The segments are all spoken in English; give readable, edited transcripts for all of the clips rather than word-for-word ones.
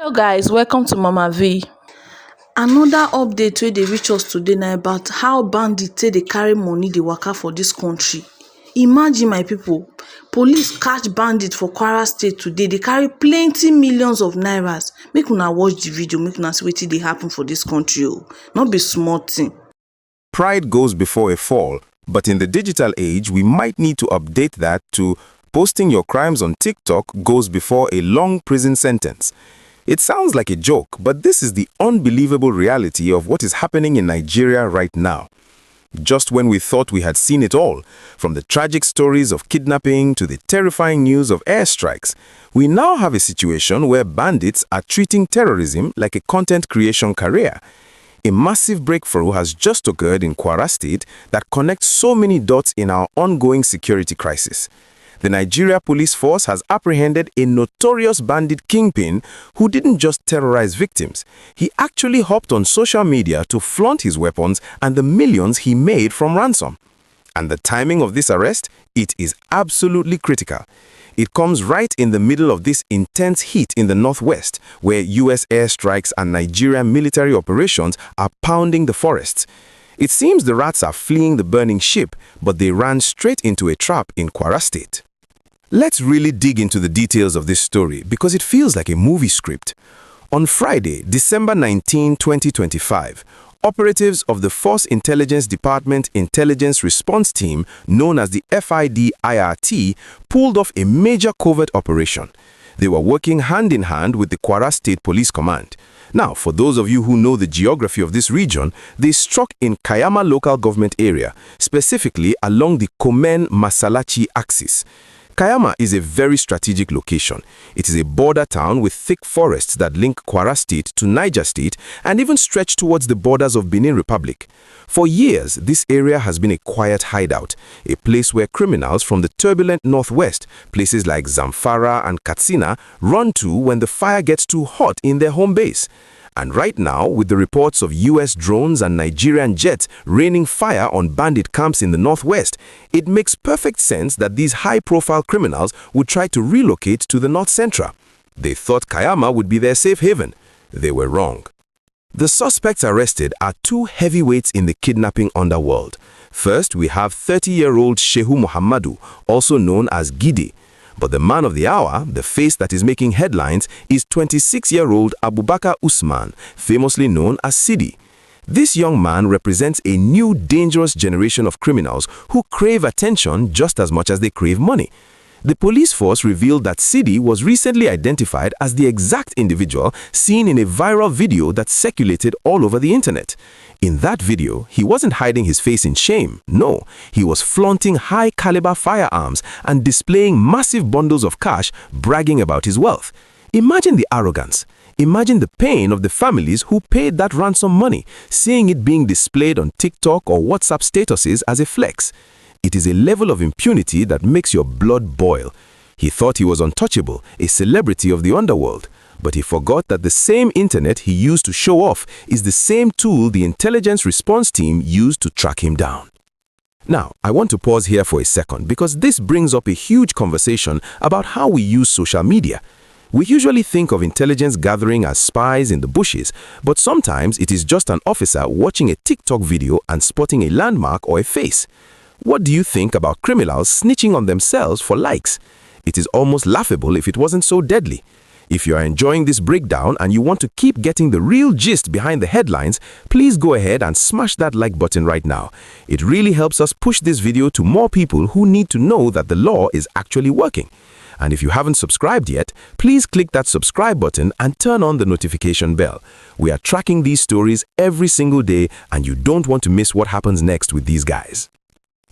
Hello guys, welcome to Mama V. Another update wey dey reach us today na about how bandits take dey carry money dey waka for dis country. Imagine my people, police catch bandits for Kwara State today. They carry plenty millions of nairas. Make una watch the video, make una see wetin dey happen for dis country o. No be small thing. Pride goes before a fall, but in the digital age, we might need to update that to posting your crimes on TikTok goes before a long prison sentence. It sounds like a joke, but this is the unbelievable reality of what is happening in Nigeria right now. Just when we thought we had seen it all, from the tragic stories of kidnapping to the terrifying news of airstrikes, we now have a situation where bandits are treating terrorism like a content creation career. A massive breakthrough has just occurred in Kwara State that connects so many dots in our ongoing security crisis. The Nigeria Police Force has apprehended a notorious bandit kingpin who didn't just terrorize victims. He actually hopped on social media to flaunt his weapons and the millions he made from ransom. And the timing of this arrest, it is absolutely critical. It comes right in the middle of this intense heat in the Northwest, where US airstrikes and Nigerian military operations are pounding the forests. It seems the rats are fleeing the burning ship, but they ran straight into a trap in Kwara State. Let's really dig into the details of this story because it feels like a movie script. On Friday, December 19, 2025, operatives of the Force Intelligence Department Intelligence Response Team, known as the FID-IRT, pulled off a major covert operation. They were working hand in hand with the Kwara State Police Command. Now, for those of you who know the geography of this region, they struck in Kayama local government area, specifically along the Komen-Masalachi axis. Kayama is a very strategic location. It is a border town with thick forests that link Kwara State to Niger State and even stretch towards the borders of Benin Republic. For years, this area has been a quiet hideout, a place where criminals from the turbulent northwest, places like Zamfara and Katsina, run to when the fire gets too hot in their home base. And right now, with the reports of US drones and Nigerian jets raining fire on bandit camps in the northwest, it makes perfect sense that these high-profile criminals would try to relocate to the north central. They thought Kayama would be their safe haven. They were wrong. The suspects arrested are two heavyweights in the kidnapping underworld. First, we have 30-year-old Shehu Muhammadu, also known as Gide. But the man of the hour, the face that is making headlines, is 26-year-old Abubakar Usman, famously known as Sidi. This young man represents a new dangerous generation of criminals who crave attention just as much as they crave money. The police force revealed that Sidi was recently identified as the exact individual seen in a viral video that circulated all over the internet. In that video, he wasn't hiding his face in shame. No, he was flaunting high-caliber firearms and displaying massive bundles of cash, bragging about his wealth. Imagine the arrogance. Imagine the pain of the families who paid that ransom money, seeing it being displayed on TikTok or WhatsApp statuses as a flex. It is a level of impunity that makes your blood boil. He thought he was untouchable, a celebrity of the underworld. But he forgot that the same internet he used to show off is the same tool the intelligence response team used to track him down. Now, I want to pause here for a second because this brings up a huge conversation about how we use social media. We usually think of intelligence gathering as spies in the bushes, but sometimes it is just an officer watching a TikTok video and spotting a landmark or a face. What do you think about criminals snitching on themselves for likes? It is almost laughable if it wasn't so deadly. If you are enjoying this breakdown and you want to keep getting the real gist behind the headlines, please go ahead and smash that like button right now. It really helps us push this video to more people who need to know that the law is actually working. And if you haven't subscribed yet, please click that subscribe button and turn on the notification bell. We are tracking these stories every single day and you don't want to miss what happens next with these guys.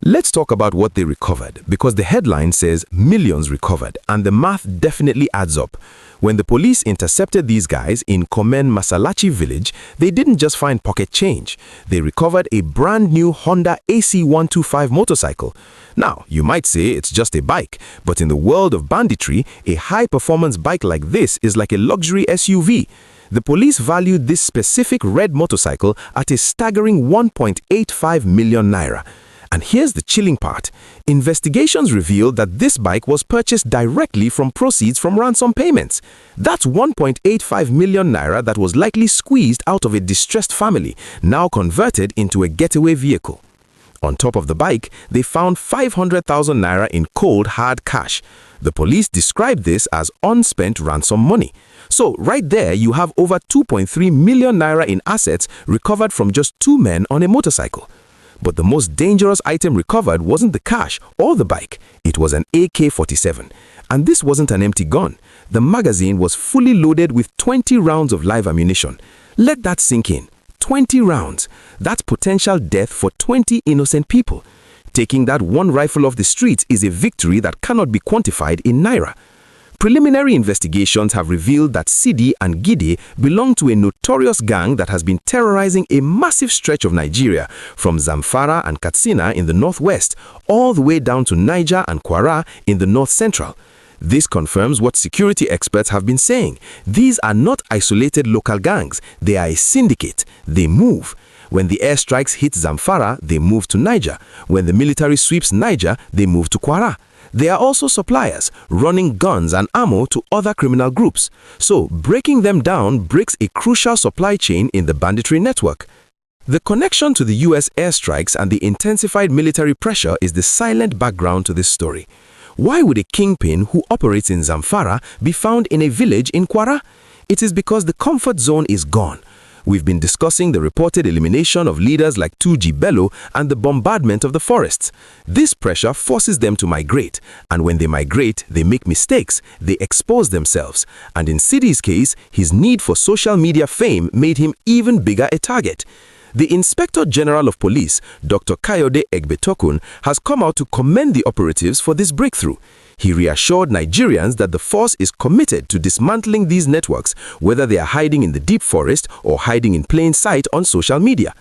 Let's talk about what they recovered, because the headline says millions recovered, and the math definitely adds up. When the police intercepted these guys in Komen-Masalachi village, they didn't just find pocket change. They recovered a brand new Honda AC125 motorcycle. Now, you might say it's just a bike, but in the world of banditry, a high-performance bike like this is like a luxury SUV. The police valued this specific red motorcycle at a staggering 1.85 million naira. And here's the chilling part. Investigations revealed that this bike was purchased directly from proceeds from ransom payments. That's 1.85 million naira that was likely squeezed out of a distressed family, now converted into a getaway vehicle. On top of the bike, they found 500,000 naira in cold, hard cash. The police described this as unspent ransom money. So right there, you have over 2.3 million naira in assets recovered from just two men on a motorcycle. But the most dangerous item recovered wasn't the cash or the bike. It was an AK-47. And this wasn't an empty gun. The magazine was fully loaded with 20 rounds of live ammunition. Let that sink in. 20 rounds. That's potential death for 20 innocent people. Taking that one rifle off the streets is a victory that cannot be quantified in naira. Preliminary investigations have revealed that Sidi and Gide belong to a notorious gang that has been terrorizing a massive stretch of Nigeria, from Zamfara and Katsina in the northwest, all the way down to Niger and Kwara in the north-central. This confirms what security experts have been saying. These are not isolated local gangs. They are a syndicate. They move. When the airstrikes hit Zamfara, they move to Niger. When the military sweeps Niger, they move to Kwara. They are also suppliers, running guns and ammo to other criminal groups. So, breaking them down breaks a crucial supply chain in the banditry network. The connection to the US airstrikes and the intensified military pressure is the silent background to this story. Why would a kingpin who operates in Zamfara be found in a village in Kwara? It is because the comfort zone is gone. We've been discussing the reported elimination of leaders like 2G Bello and the bombardment of the forests. This pressure forces them to migrate, and when they migrate, they make mistakes, they expose themselves. And in Sidi's case, his need for social media fame made him even bigger a target. The Inspector General of Police, Dr. Kayode Egbetokun, has come out to commend the operatives for this breakthrough. He reassured Nigerians that the force is committed to dismantling these networks, whether they are hiding in the deep forest or hiding in plain sight on social media.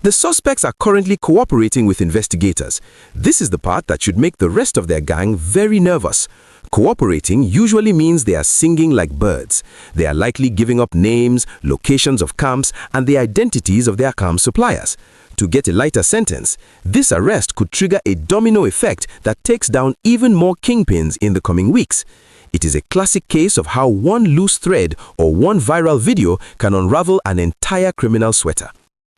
The suspects are currently cooperating with investigators. This is the part that should make the rest of their gang very nervous. Cooperating usually means they are singing like birds. They are likely giving up names, locations of camps, and the identities of their camp suppliers. To get a lighter sentence, this arrest could trigger a domino effect that takes down even more kingpins in the coming weeks. It is a classic case of how one loose thread or one viral video can unravel an entire criminal sweater.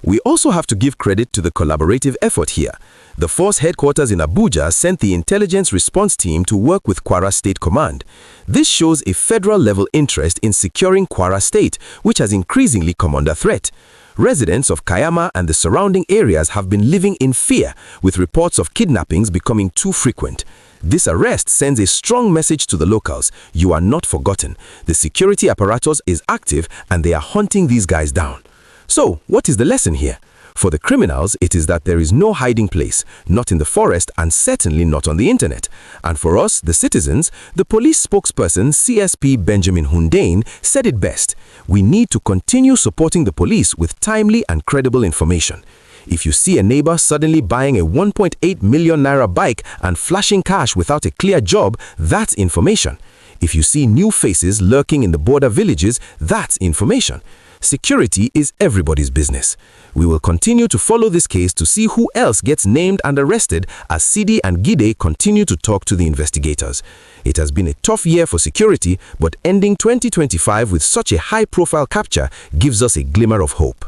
We also have to give credit to the collaborative effort here. The force headquarters in Abuja sent the intelligence response team to work with Kwara State Command. This shows a federal-level interest in securing Kwara State, which has increasingly come under threat. Residents of Kayama and the surrounding areas have been living in fear, with reports of kidnappings becoming too frequent. This arrest sends a strong message to the locals. You are not forgotten. The security apparatus is active and they are hunting these guys down. So, what is the lesson here? For the criminals, it is that there is no hiding place, not in the forest and certainly not on the internet. And for us, the citizens, the police spokesperson CSP Benjamin Hundein said it best. We need to continue supporting the police with timely and credible information. If you see a neighbor suddenly buying a 1.8 million naira bike and flashing cash without a clear job, that's information. If you see new faces lurking in the border villages, that's information. Security is everybody's business. We will continue to follow this case to see who else gets named and arrested as Sidi and Gide continue to talk to the investigators. It has been a tough year for security, but ending 2025 with such a high-profile capture gives us a glimmer of hope.